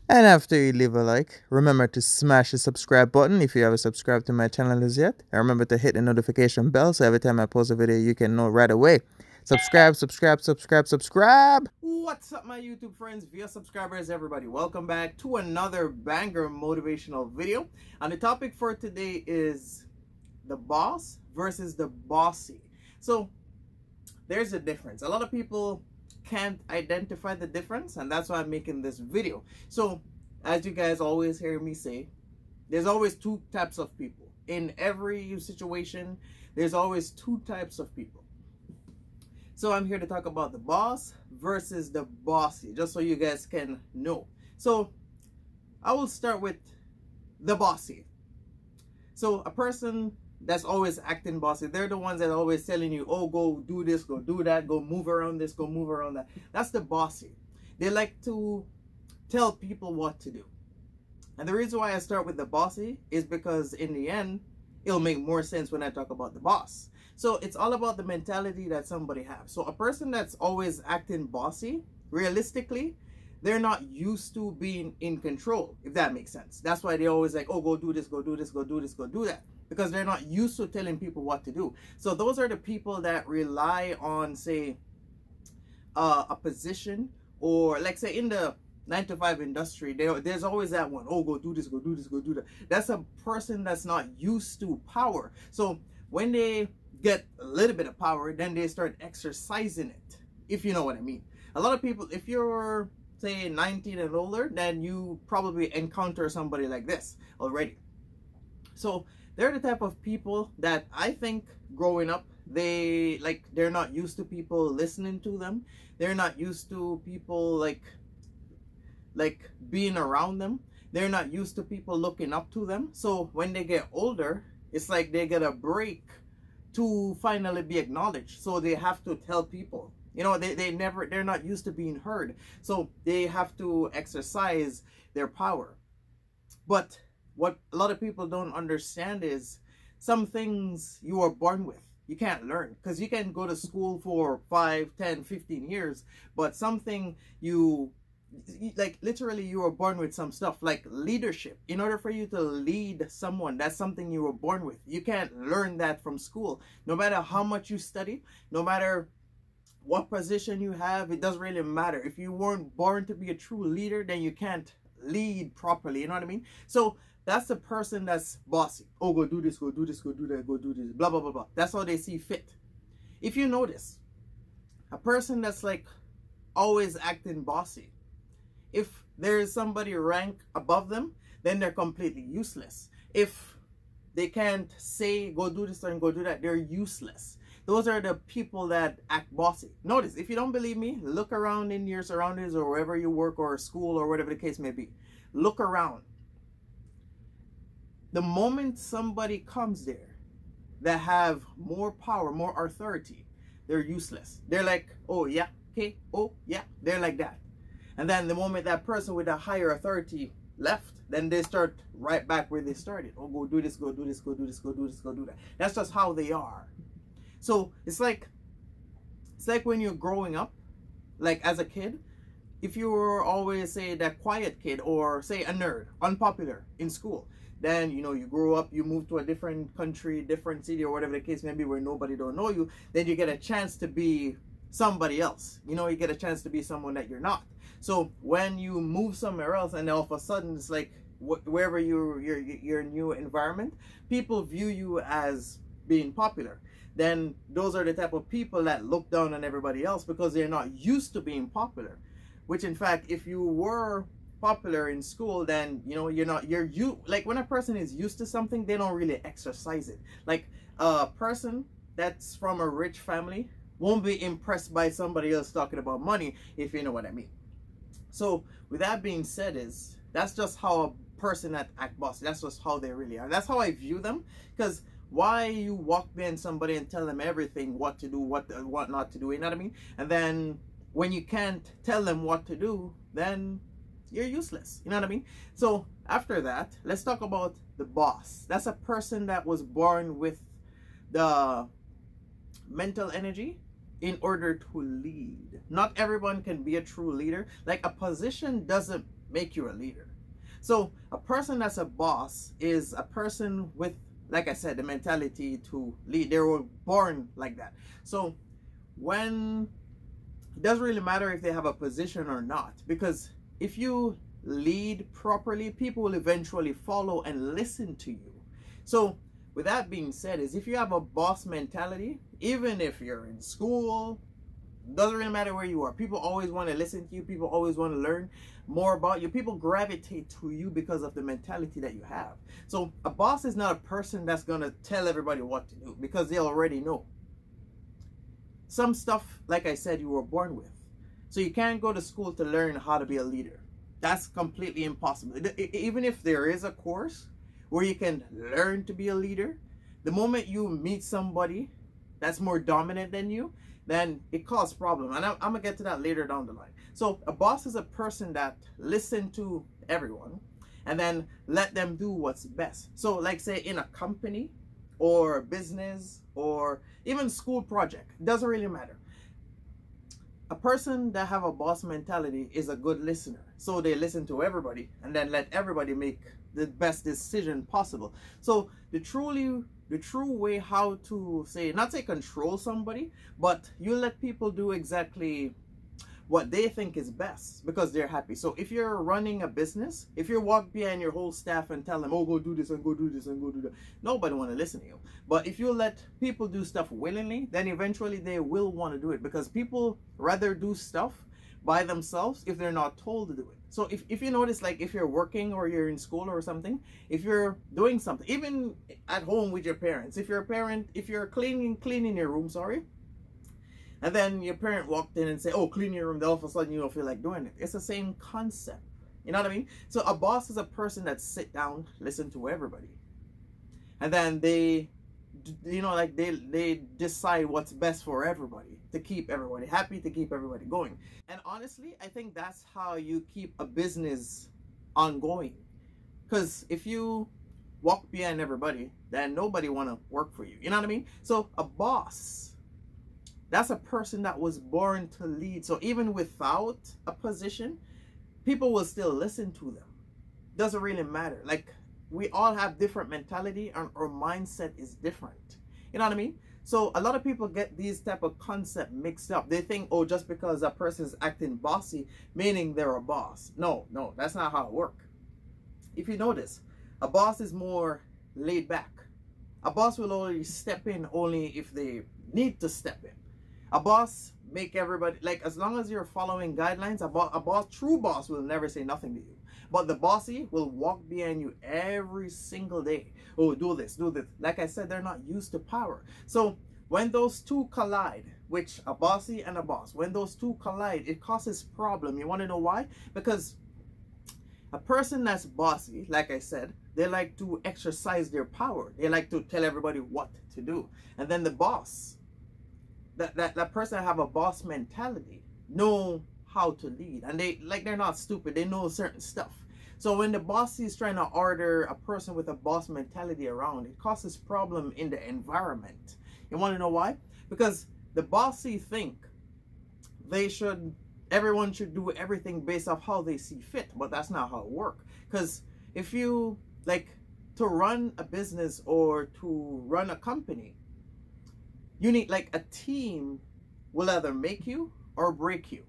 And after you leave a like, remember to smash the subscribe button if you haven't subscribed to my channel as yet. And remember to hit the notification bell so every time I post a video, you can know right away. Subscribe, subscribe, subscribe, subscribe. What's up, my YouTube friends, via subscribers, everybody? Welcome back to another banger motivational video. And the topic for today is the boss versus the bossy. So there's a difference. A lot of people can't identify the difference, and that's why I'm making this video. So as you guys always hear me say, there's always two types of people in every situation. There's always two types of people. So I'm here to talk about the boss versus the bossy, just so you guys can know. So I will start with the bossy. So a person that's always acting bossy, they're the ones that are always telling you, oh, go do this, go do that, go move around this, go move around that. That's the bossy. They like to tell people what to do. And the reason why I start with the bossy is because in the end, it'll make more sense when I talk about the boss. So it's all about the mentality that somebody has. So a person that's always acting bossy, realistically, they're not used to being in control, if that makes sense. That's why they always like, oh, go do this, go do this, go do this, go do that. Because they're not used to telling people what to do. So those are the people that rely on, say, a position, or like say in the 9-to-5 industry, there's always that one, oh, go do this, go do this, go do that. That's a person that's not used to power. So when they get a little bit of power, then they start exercising it, if you know what I mean. A lot of people, if you're say 19 and older, then you probably encounter somebody like this already. So they're the type of people that I think growing up, they're not used to people listening to them. They're not used to people like being around them. They're not used to people looking up to them. So when they get older, it's like they get a break to finally be acknowledged. So they have to tell people, you know, they're not used to being heard. So they have to exercise their power. But what a lot of people don't understand is some things you are born with. You can't learn, because you can go to school for 5, 10, 15 years, but something like literally you were born with some stuff like leadership. In order for you to lead someone, that's something you were born with. You can't learn that from school. No matter how much you study, no matter what position you have, it doesn't really matter. If you weren't born to be a true leader, then you can't lead properly. You know what I mean? So that's the person that's bossy. Oh, go do this, go do this, go do that, go do this, blah, blah, blah, blah. That's how they see fit. If you notice, a person that's like always acting bossy, if there's somebody rank above them, then they're completely useless. If they can't say, go do this and go do that, they're useless. Those are the people that act bossy. Notice, if you don't believe me, look around in your surroundings or wherever you work or school or whatever the case may be. Look around. The moment somebody comes there that have more power, more authority, they're useless. They're like, oh yeah, okay, oh yeah, they're like that. And then the moment that person with a higher authority left, then they start right back where they started. Oh, go do this, go do this, go do this, go do this, go do that. That's just how they are. So it's like when you're growing up, like as a kid, if you were always say that quiet kid or say a nerd, unpopular in school, then you know you grow up, you move to a different country, different city or whatever the case may be, where nobody don't know you, then you get a chance to be somebody else. You know, you get a chance to be someone that you're not. So when you move somewhere else and all of a sudden it's like wherever your new environment, people view you as being popular. Then those are the type of people that look down on everybody else because they're not used to being popular. Which in fact, if you were popular in school, then you know like when a person is used to something, they don't really exercise it. Like a person that's from a rich family won't be impressed by somebody else talking about money, if you know what I mean. So with that being said, that's just how a person that act bossy, that's just how they really are. That's how I view them. Because why you walk behind somebody and tell them everything, what to do, what not to do, you know what I mean? And then when you can't tell them what to do, then you're useless, you know what I mean? So after that, let's talk about the boss. That's a person that was born with the mental energy in order to lead. Not everyone can be a true leader. Like a position doesn't make you a leader. So a person that's a boss is a person with, like I said, the mentality to lead. They were born like that. So when it doesn't really matter if they have a position or not, because if you lead properly, people will eventually follow and listen to you. So with that being said, is if you have a boss mentality, even if you're in school, doesn't really matter where you are, people always want to listen to you, people always want to learn more about you, people gravitate to you because of the mentality that you have. So a boss is not a person that's going to tell everybody what to do, because they already know. Some stuff, like I said, you were born with. So you can't go to school to learn how to be a leader. That's completely impossible. Even if there is a course where you can learn to be a leader, the moment you meet somebody that's more dominant than you, then it causes problems. And I'm going to get to that later down the line. So a boss is a person that listens to everyone and then let them do what's best. So like say in a company or business or even school project, it doesn't really matter. A person that have a boss mentality is a good listener. So they listen to everybody and then let everybody make the best decision possible. So the true way how to say, not say control somebody, but you let people do exactly what they think is best because they're happy. So if you're running a business, if you walk behind your whole staff and tell them, oh, go do this and go do this and go do that, nobody want to listen to you. But if you let people do stuff willingly, then eventually they will want to do it, because people rather do stuff by themselves if they're not told to do it. So if you notice, like if you're working or you're in school or something, if you're doing something, even at home with your parents, if you're a parent, if you're cleaning your room, and then your parent walked in and say, oh, clean your room, then all of a sudden you don't feel like doing it. It's the same concept. You know what I mean? So a boss is a person that sit down, listen to everybody. And then they, you know, like they decide what's best for everybody, to keep everybody happy, to keep everybody going. And honestly, I think that's how you keep a business ongoing. Because if you walk behind everybody, then nobody want to work for you. You know what I mean? So a boss, that's a person that was born to lead. So even without a position, people will still listen to them. Doesn't really matter. Like, we all have different mentality and our mindset is different. You know what I mean? So a lot of people get these type of concept mixed up. They think, oh, just because a person is acting bossy, meaning they're a boss. No, that's not how it works. If you notice, a boss is more laid back. A boss will only step in only if they need to step in. A boss make everybody, like, as long as you're following guidelines, true boss will never say nothing to you. But the bossy will walk behind you every single day. Oh, do this, do this. Like I said, they're not used to power. So when those two collide, which a bossy and a boss, when those two collide, it causes problem. You want to know why? Because a person that's bossy, like I said, they like to exercise their power. They like to tell everybody what to do. And then the boss, that person have a boss mentality, know how to lead, and they're not stupid, they know certain stuff. So when the boss is trying to order a person with a boss mentality around, it causes problem in the environment. You want to know why? Because the bossy think everyone should do everything based off how they see fit, but that's not how it works. Because if you, like, to run a business or to run a company, you need, like, a team will either make you or break you.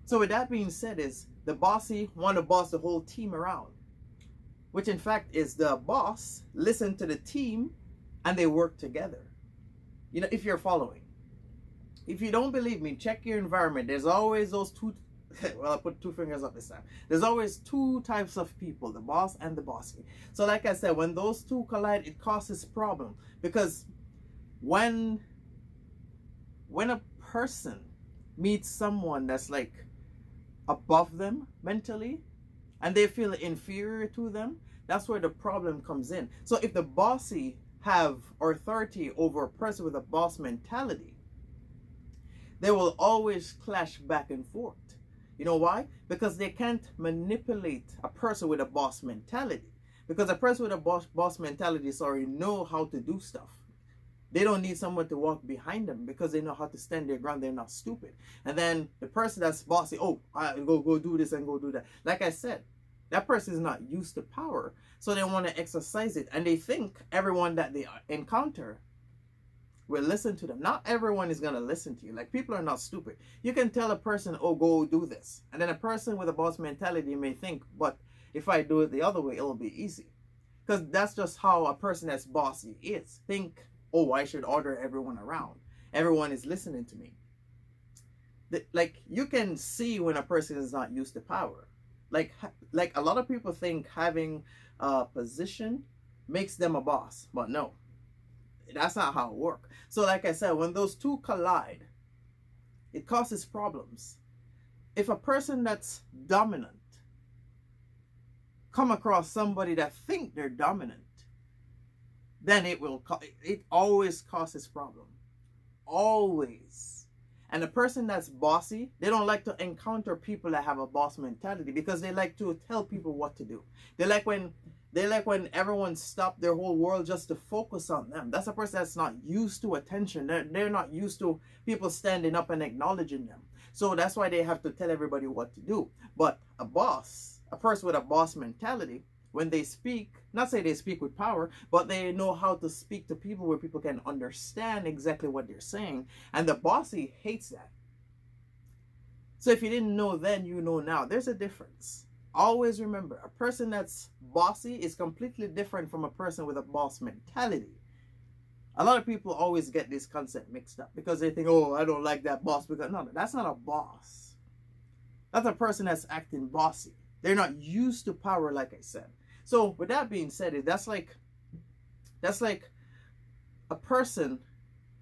So with that being said, is the bossy want to boss the whole team around, which in fact is the boss listen to the team and they work together. You know, if you're following. If you don't believe me, check your environment. There's always those two, well, I put two fingers up this time. There's always two types of people, the boss and the bossy. So like I said, when those two collide, it causes problem. Because when a person meets someone that's like above them mentally and they feel inferior to them, that's where the problem comes in. So if the bossy have authority over a person with a boss mentality, they will always clash back and forth. You know why? Because they can't manipulate a person with a boss mentality. Because a person with a boss mentality already know how to do stuff. They don't need someone to walk behind them because they know how to stand their ground. They're not stupid. And then the person that's bossy, oh, I go do this and go do that. Like I said, that person is not used to power, so they want to exercise it. And they think everyone that they encounter will listen to them. Not everyone is going to listen to you. Like, people are not stupid. You can tell a person, oh, go do this. And then a person with a boss mentality may think, but if I do it the other way, it'll be easy. Because that's just how a person that's bossy is. Think, oh, I should order everyone around. Everyone is listening to me. Like, you can see when a person is not used to power. Like a lot of people think having a position makes them a boss. But no, that's not how it works. So like I said, when those two collide, it causes problems. If a person that's dominant come across somebody that think they're dominant, then it always causes problem. Always. And the person that's bossy, they don't like to encounter people that have a boss mentality because they like to tell people what to do. They like when everyone stops their whole world just to focus on them. That's a person that's not used to attention. They're not used to people standing up and acknowledging them. So that's why they have to tell everybody what to do. But a boss, a person with a boss mentality, when they speak, not say they speak with power, but they know how to speak to people where people can understand exactly what they're saying. And the bossy hates that. So if you didn't know then, you know now. There's a difference. Always remember, a person that's bossy is completely different from a person with a boss mentality. A lot of people always get this concept mixed up because they think, oh, I don't like that boss. Because no, that's not a boss. That's a person that's acting bossy. They're not used to power, like I said. So with that being said, that's like a person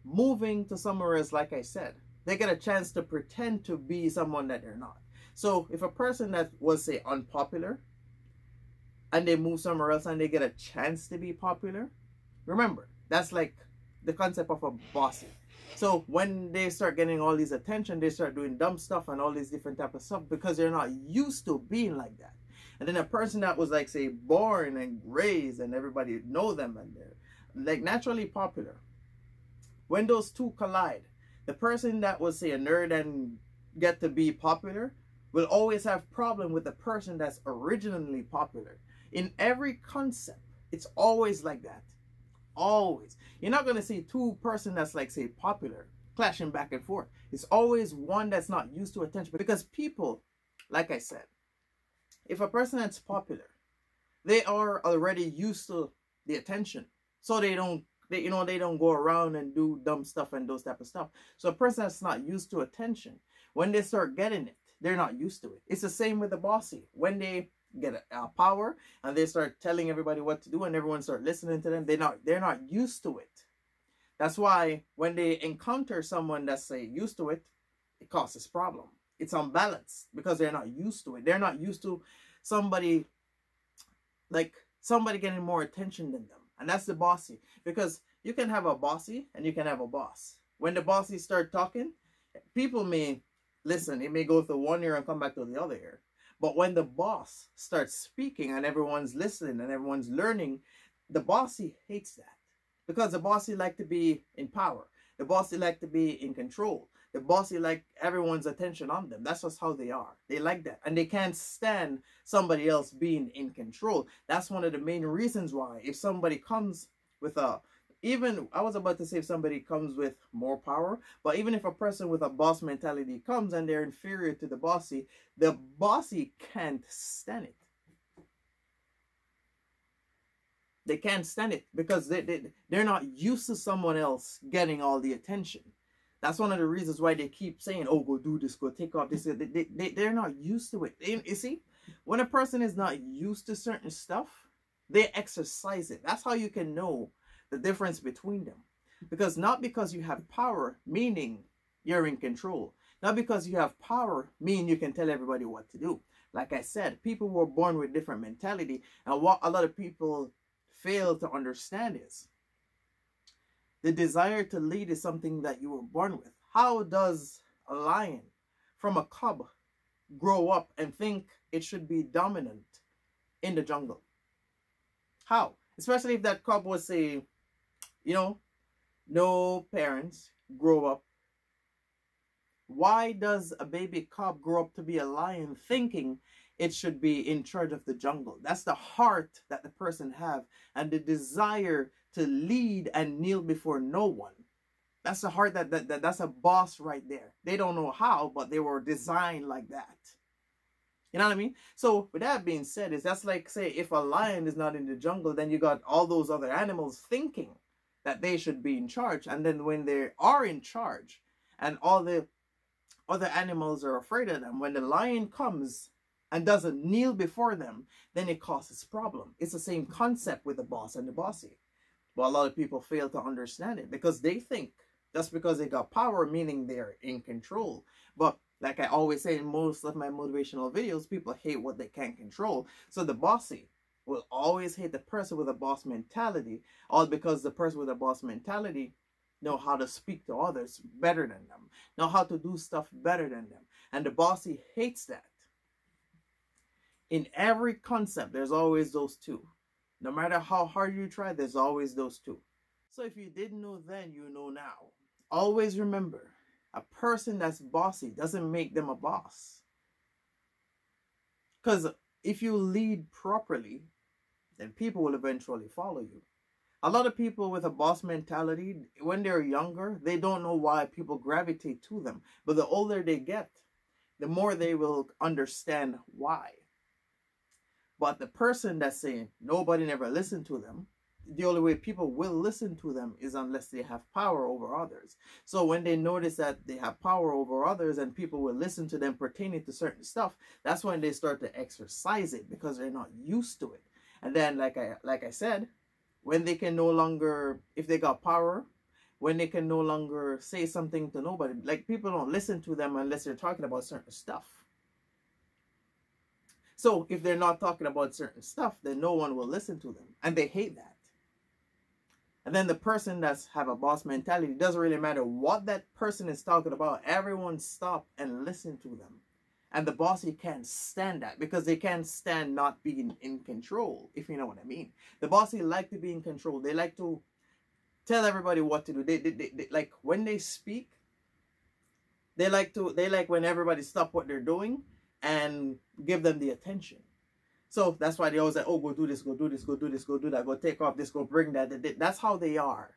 moving to somewhere else, like I said. They get a chance to pretend to be someone that they're not. So if a person that was, say, unpopular, and they move somewhere else and they get a chance to be popular, remember, that's like the concept of a bossy. So when they start getting all these attention, they start doing dumb stuff and all these different type of stuff because they're not used to being like that. And then a person that was, like, say, born and raised and everybody know them and they're like naturally popular, when those two collide, the person that was, say, a nerd and get to be popular will always have problem with the person that's originally popular. In every concept, it's always like that. Always. You're not going to see two person that's, like, say, popular clashing back and forth. It's always one that's not used to attention, because people, like I said, if a person that's popular, they are already used to the attention, so they don't go around and do dumb stuff and those type of stuff. So a person that's not used to attention, when they start getting it, they're not used to it. It's the same with the bossy. When they get power and they start telling everybody what to do and everyone start listening to them, they're not used to it. That's why when they encounter someone that's, say, used to it, it causes problem. It's unbalanced because they're not used to it. They're not used to somebody getting more attention than them. And that's the bossy. Because you can have a bossy and you can have a boss. When the bossy start talking, people may listen. It may go through one ear and come back to the other ear. But when the boss starts speaking and everyone's listening and everyone's learning, the bossy hates that. Because the bossy like to be in power. The bossy like to be in control. The bossy like everyone's attention on them. That's just how they are. They like that. And they can't stand somebody else being in control. That's one of the main reasons why if somebody comes with I was about to say if somebody comes with more power, but even if a person with a boss mentality comes and they're inferior to the bossy can't stand it. They can't stand it because they're not used to someone else getting all the attention. That's one of the reasons why they keep saying, oh, go do this, go take off this. They're not used to it. You see, when a person is not used to certain stuff, they exercise it. That's how you can know the difference between them. Because not because you have power, meaning you're in control. Not because you have power, meaning you can tell everybody what to do. Like I said, people were born with different mentality. And what a lot of people fail to understand is the desire to lead is something that you were born with. How does a lion from a cub grow up and think it should be dominant in the jungle? How? Especially if that cub was, say, No parents grow up. Why does a baby cub grow up to be a lion thinking it should be in charge of the jungle? That's the heart that the person have, and the desire to lead and kneel before no one. That's the heart that's a boss right there. They don't know how, but they were designed like that. You know what I mean? So with that being said, that's like, say, if a lion is not in the jungle, then you got all those other animals thinking that they should be in charge. And then when they are in charge and all the other animals are afraid of them, when the lion comes and doesn't kneel before them, then it causes problem. It's the same concept with the boss and the bossy. But a lot of people fail to understand it because they think just because they got power, meaning they're in control. But like I always say in most of my motivational videos, people hate what they can't control. So the bossy will always hate the person with a boss mentality, all because the person with a boss mentality know how to speak to others better than them, know how to do stuff better than them. And the bossy hates that. In every concept, there's always those two. No matter how hard you try, there's always those two. So if you didn't know then, you know now. Always remember, a person that's bossy doesn't make them a boss. Because if you lead properly, then people will eventually follow you. A lot of people with a boss mentality, when they're younger, they don't know why people gravitate to them. But the older they get, the more they will understand why. But the person that's saying nobody never listened to them, the only way people will listen to them is unless they have power over others. So when they notice that they have power over others and people will listen to them pertaining to certain stuff, that's when they start to exercise it because they're not used to it. And then, like I said, when they can no longer, if they got power, when they can no longer say something to nobody, like people don't listen to them unless they're talking about certain stuff. So if they're not talking about certain stuff, then no one will listen to them. And they hate that. And then the person that's have a boss mentality, doesn't really matter what that person is talking about. Everyone stop and listen to them. And the bossy can't stand that because they can't stand not being in control, if you know what I mean. The bossy like to be in control. They like to tell everybody what to do. They like when they speak, they like when everybody stop what they're doing and give them the attention. So that's why they always say, oh, go do this, go do this, go do this, go do that, go take off this, go bring that. That's how they are.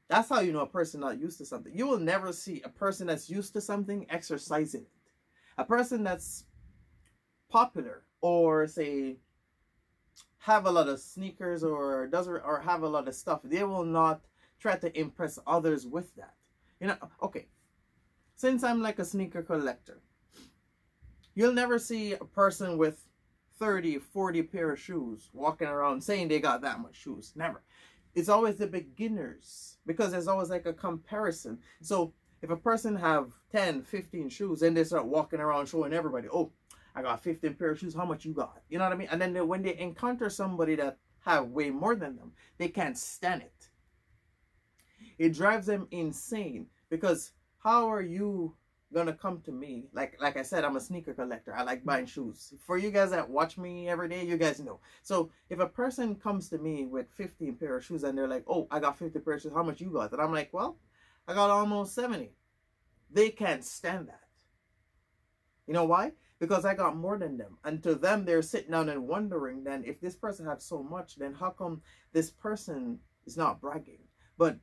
That's how you know a person not used to something. You will never see a person that's used to something exercising it. A person that's popular or say have a lot of sneakers or have a lot of stuff, they will not try to impress others with that. You know, okay. Since I'm like a sneaker collector, you'll never see a person with 30, 40 pair of shoes walking around saying they got that much shoes. Never. It's always the beginners because there's always like a comparison. So if a person have 10, 15 shoes and they start walking around showing everybody, oh, I got 15 pair of shoes, how much you got? You know what I mean? And then when they encounter somebody that have way more than them, they can't stand it. It drives them insane because how are you gonna come to me? Like I said, I'm a sneaker collector. I like buying shoes. For you guys that watch me every day, you guys know. So if a person comes to me with 15 pair of shoes and they're like, oh, I got 50 pair of shoes, how much you got? And I'm like, well, I got almost 70. They can't stand that. You know why? Because I got more than them. And to them, they're sitting down and wondering, then if this person has so much, then how come this person is not bragging? But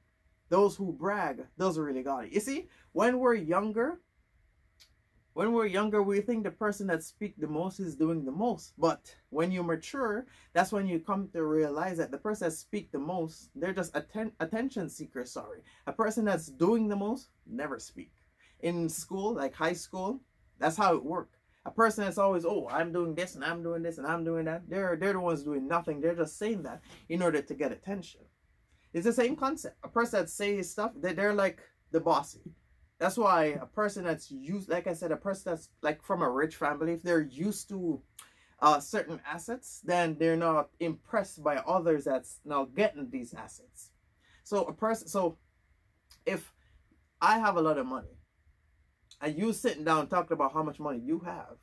those who brag, those really got it. You see, when we're younger, we think the person that speaks the most is doing the most. But when you mature, that's when you come to realize that the person that speaks the most, they're just attention seekers, sorry. A person that's doing the most, never speak. In school, like high school, that's how it works. A person that's always, oh, I'm doing this and I'm doing this and I'm doing that, they're the ones doing nothing. They're just saying that in order to get attention. It's the same concept. A person that says stuff, they're like the bossy. That's why a person that's used, like I said, a person that's like from a rich family, if they're used to certain assets, then they're not impressed by others that's now getting these assets. So if I have a lot of money and you sitting down talking about how much money you have,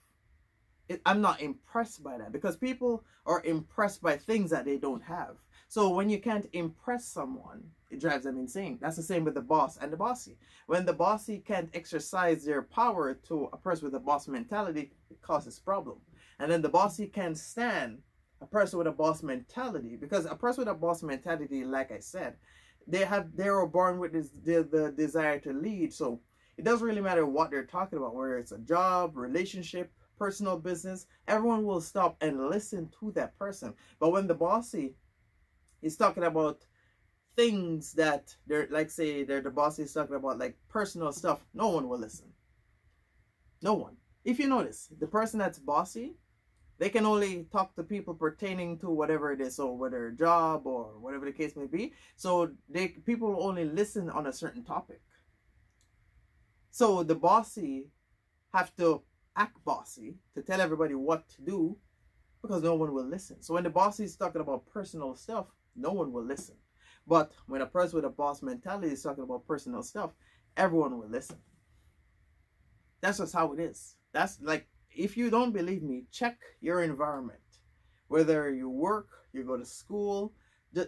I'm not impressed by that, because people are impressed by things that they don't have. So when you can't impress someone, it drives them insane. That's the same with the boss and the bossy. When the bossy can't exercise their power to a person with a boss mentality, it causes problem. And then the bossy can't stand a person with a boss mentality, because a person with a boss mentality, like I said, they were born with the desire to lead. So it doesn't really matter what they're talking about, whether it's a job, relationship, personal business. Everyone will stop and listen to that person. But when the bossy is talking about things that they're like, say the bossy is talking about like personal stuff, no one will listen. No one. If you notice, the person that's bossy, they can only talk to people pertaining to whatever it is, so whether a job or whatever the case may be. So people will only listen on a certain topic. So the bossy have to act bossy to tell everybody what to do, because no one will listen. So when the bossy is talking about personal stuff, no one will listen. But when a person with a boss mentality is talking about personal stuff, everyone will listen. That's just how it is. That's like, if you don't believe me, check your environment. Whether you work, you go to school,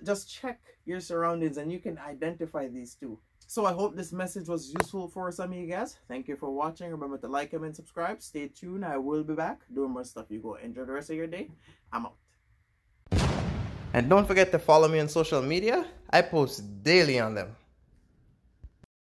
just check your surroundings and you can identify these two. So I hope this message was useful for some of you guys. Thank you for watching. Remember to like, comment, subscribe. Stay tuned. I will be back doing more stuff. You go enjoy the rest of your day. I'm out. And don't forget to follow me on social media. I post daily on them.